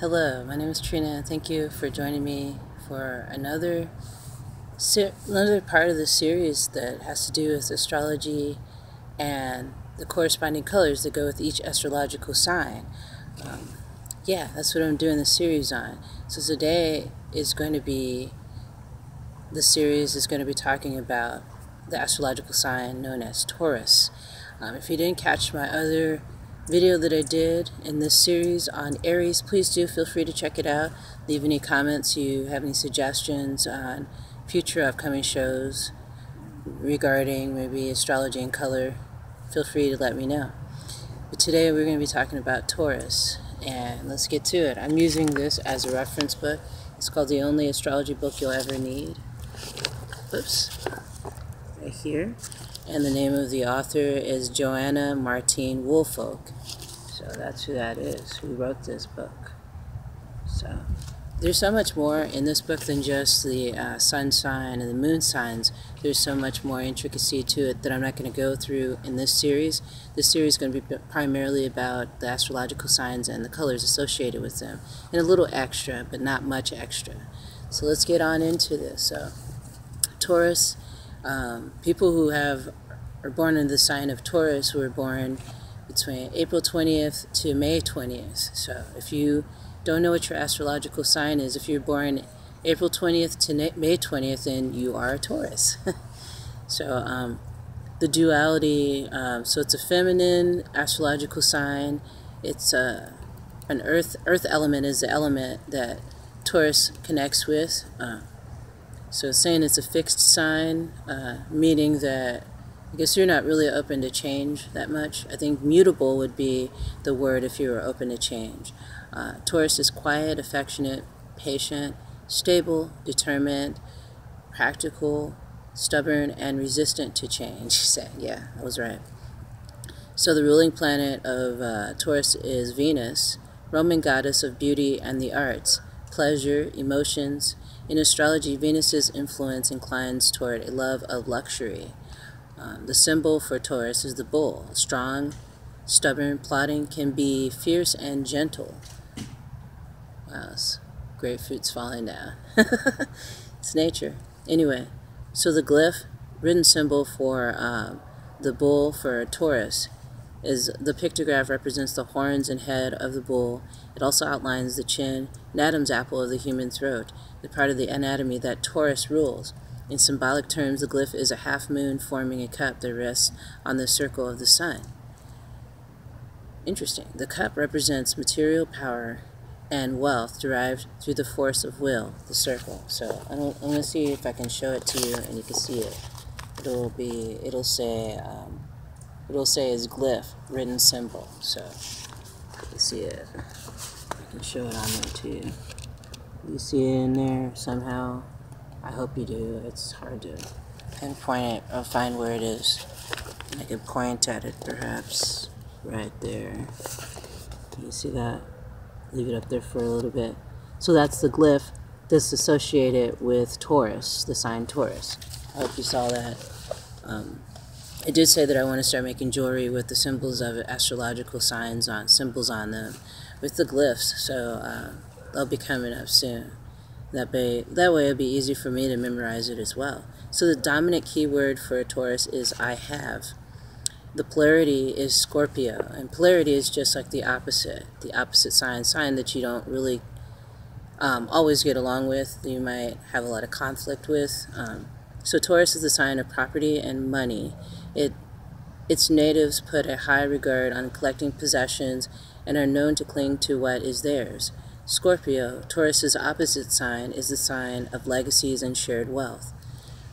Hello, my name is Trina. Thank you for joining me for another part of the series that has to do with astrology and the corresponding colors that go with each astrological sign. Yeah, that's what I'm doing the series on. So today is going to be, the series is going to be talking about the astrological sign known as Taurus. If you didn't catch my other video that I did in this series on Aries, please do feel free to check it out. Leave any comments, you have any suggestions on future upcoming shows regarding maybe astrology and color, feel free to let me know. But today we're going to be talking about Taurus, and let's get to it. I'm using this as a reference book. It's called The Only Astrology Book You'll Ever Need. Oops. Right here. And the name of the author is Joanna Martine Woolfolk. So that's who that is, who wrote this book. So there's so much more in this book than just the sun sign and the moon signs. There's so much more intricacy to it that I'm not going to go through in this series. This series is going to be primarily about the astrological signs and the colors associated with them, and a little extra, but not much extra. So let's get on into this. So Taurus, people who are born in the sign of Taurus were born between April 20th to May 20th. So if you don't know what your astrological sign is, if you're born April 20th to May 20th, then you are a Taurus. So the duality, so it's a feminine astrological sign. It's an earth element is the element that Taurus connects with. So it's saying it's a fixed sign, meaning that I guess you're not really open to change that much. I think mutable would be the word if you were open to change. Taurus is quiet, affectionate, patient, stable, determined, practical, stubborn, and resistant to change. Yeah, I was right. So the ruling planet of Taurus is Venus, Roman goddess of beauty and the arts, pleasure, emotions. In astrology, Venus's influence inclines toward a love of luxury. The symbol for Taurus is the bull. Strong, stubborn, plotting, can be fierce and gentle. Wow, grapefruit's falling down. It's nature. Anyway, so the glyph, written symbol for the bull for Taurus, is the pictograph represents the horns and head of the bull. It also outlines the chin and Adam's apple of the human throat, the part of the anatomy that Taurus rules. In symbolic terms, the glyph is a half moon forming a cup that rests on the circle of the sun. Interesting. The cup represents material power and wealth derived through the force of will, the circle. So I'm going to see if I can show it to you and you can see it. It'll say is glyph, written symbol. So you see it. I can show it on there too. You see it in there somehow? I hope you do. It's hard to pinpoint it or find where it is. I can point at it perhaps right there. Can you see that? Leave it up there for a little bit. So that's the glyph that's associated with Taurus, the sign Taurus. I hope you saw that. I did say that I want to start making jewelry with the symbols of astrological signs symbols on them with the glyphs. So they'll be coming up soon. That way it'll be easy for me to memorize it as well. So the dominant keyword for Taurus is I have. The polarity is Scorpio, and polarity is just like the opposite sign that you don't really always get along with, that you might have a lot of conflict with. So Taurus is the sign of property and money. Its natives put a high regard on collecting possessions and are known to cling to what is theirs. Scorpio, Taurus's opposite sign, is the sign of legacies and shared wealth.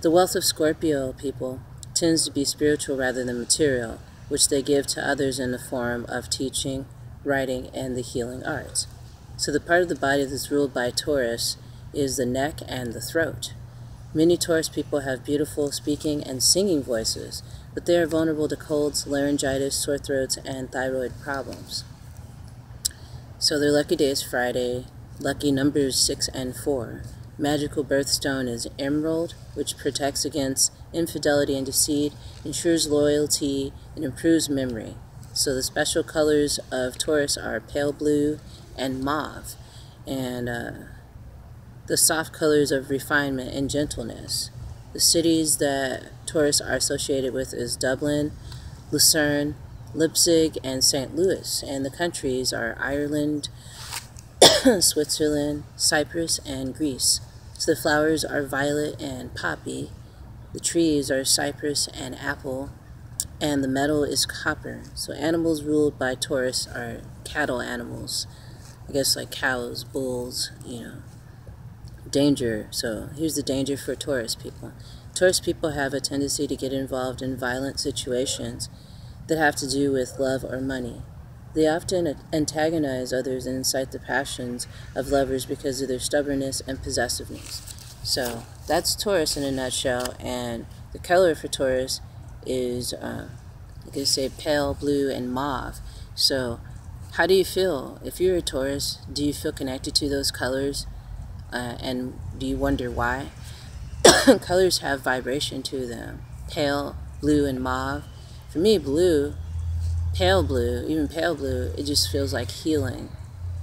The wealth of Scorpio people tends to be spiritual rather than material, which they give to others in the form of teaching, writing, and the healing arts. So the part of the body that's ruled by Taurus is the neck and the throat. Many Taurus people have beautiful speaking and singing voices, but they are vulnerable to colds, laryngitis, sore throats, and thyroid problems. So their lucky day is Friday, lucky numbers 6 and 4. Magical birthstone is emerald, which protects against infidelity and deceit, ensures loyalty, and improves memory. So the special colors of Taurus are pale blue and mauve. and the soft colors of refinement and gentleness. The cities that Taurus are associated with is Dublin, Lucerne, Leipzig, and St. Louis, and the countries are Ireland, Switzerland, Cyprus, and Greece. So the flowers are violet and poppy, the trees are cypress and apple, and the metal is copper. So animals ruled by Taurus are cattle animals, I guess like cows, bulls, Danger. So here's the danger for Taurus people. Taurus people have a tendency to get involved in violent situations that have to do with love or money. They often antagonize others and incite the passions of lovers because of their stubbornness and possessiveness. So that's Taurus in a nutshell, and the color for Taurus is, you could say, pale blue and mauve. So how do you feel? If you're a Taurus, do you feel connected to those colors? And do you wonder why? Colors have vibration to them. Pale, blue, and mauve. For me, blue, pale blue, even pale blue, it just feels like healing,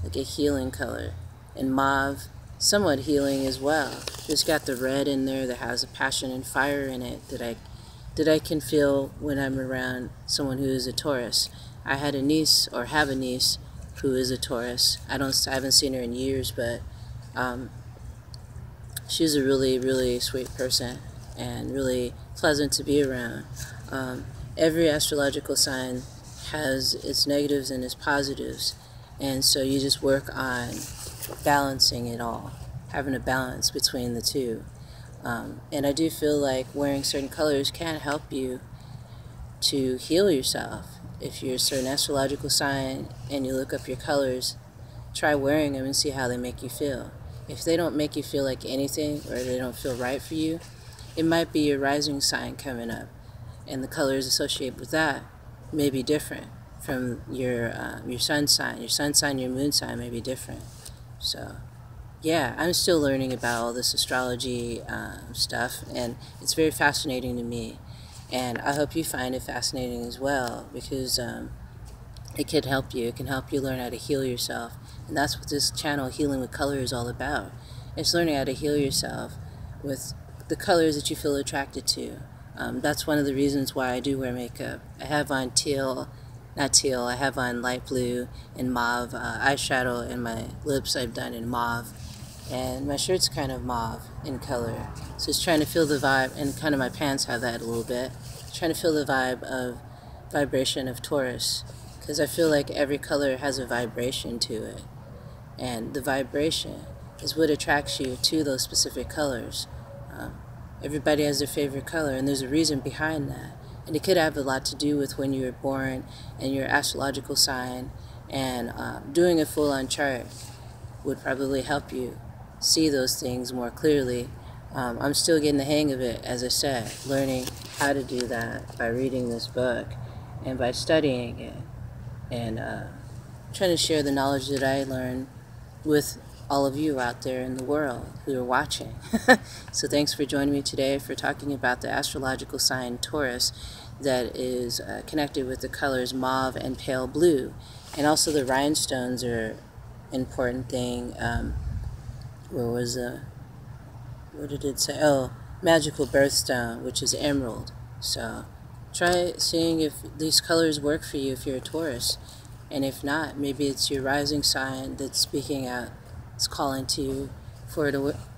like a healing color. And mauve, somewhat healing as well. It's got the red in there that has a passion and fire in it that I can feel when I'm around someone who is a Taurus. I had a niece, or have a niece, who is a Taurus. I haven't seen her in years, but she's a really, really sweet person and really pleasant to be around. Every astrological sign has its negatives and its positives, and so you just work on balancing it all, having a balance between the two. And I do feel like wearing certain colors can help you to heal yourself. If you're a certain astrological sign and you look up your colors, try wearing them and see how they make you feel. If they don't make you feel like anything, or they don't feel right for you, it might be your rising sign coming up, and the colors associated with that may be different from your sun sign. Your sun sign, your moon sign may be different. So yeah, I'm still learning about all this astrology stuff, and it's very fascinating to me, and I hope you find it fascinating as well, because it can help you. It can help you learn how to heal yourself. And that's what this channel, Healing with Color, is all about. It's learning how to heal yourself with the colors that you feel attracted to. That's one of the reasons why I do wear makeup. I have on I have on light blue and mauve eyeshadow, and my lips I've done in mauve. And my shirt's kind of mauve in color. So it's trying to feel the vibe, and kind of my pants have that a little bit. Trying to feel the vibration of Taurus. Because I feel like every color has a vibration to it. And the vibration is what attracts you to those specific colors. Everybody has their favorite color, and there's a reason behind that. And it could have a lot to do with when you were born and your astrological sign. And doing a full-on chart would probably help you see those things more clearly. I'm still getting the hang of it, as I said, learning how to do that by reading this book and by studying it. And trying to share the knowledge that I learned with all of you out there in the world who are watching. So thanks for joining me today for talking about the astrological sign Taurus that is connected with the colors mauve and pale blue. And also the rhinestones are an important thing. What did it say? Oh, magical birthstone, which is emerald. So try seeing if these colors work for you if you're a Taurus. And if not, maybe it's your rising sign that's speaking out. It's calling to you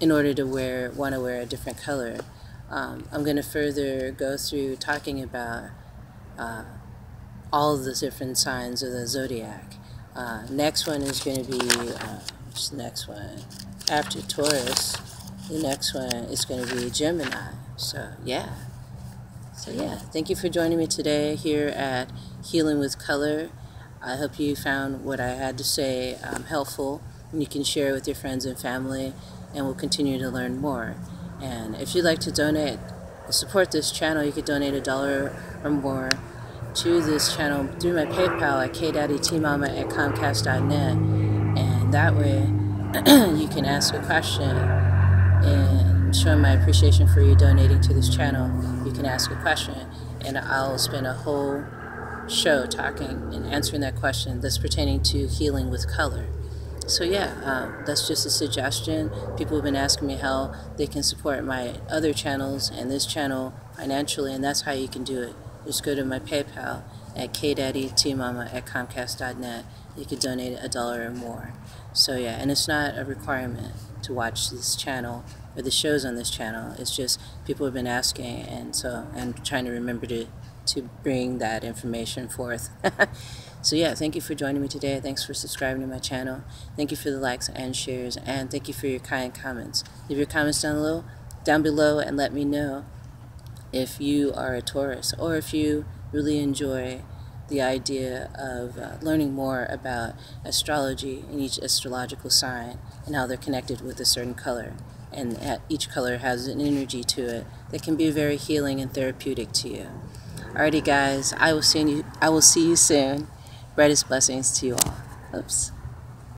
in order to want to wear a different color. I'm going to further go through talking about all of the different signs of the zodiac. Next one is going to be, what's the next one? After Taurus, the next one is going to be Gemini. So yeah, thank you for joining me today here at Healing with Color. I hope you found what I had to say helpful, and you can share it with your friends and family, and we'll continue to learn more. And if you'd like to donate, support this channel, you could donate $1 or more to this channel through my PayPal at kdaddytmama@comcast.net, and that way you can ask a question and show my appreciation for you donating to this channel. You can ask a question, and I'll spend a whole show talking and answering that question that's pertaining to healing with color. So yeah, that's just a suggestion. People have been asking me how they can support my other channels and this channel financially, and that's how you can do it. Just go to my PayPal at kdaddytmama@comcast.net. You could donate $1 or more. So yeah, and it's not a requirement to watch this channel or the shows on this channel. It's just people have been asking, and so I'm trying to remember to bring that information forth. So yeah, thank you for joining me today. Thanks for subscribing to my channel. Thank you for the likes and shares, and thank you for your kind comments. Leave your comments down below and let me know if you are a Taurus, or if you really enjoy the idea of learning more about astrology and each astrological sign and how they're connected with a certain color. And each color has an energy to it that can be very healing and therapeutic to you. Alrighty guys, I will see you soon. Brightest blessings to you all. Oops.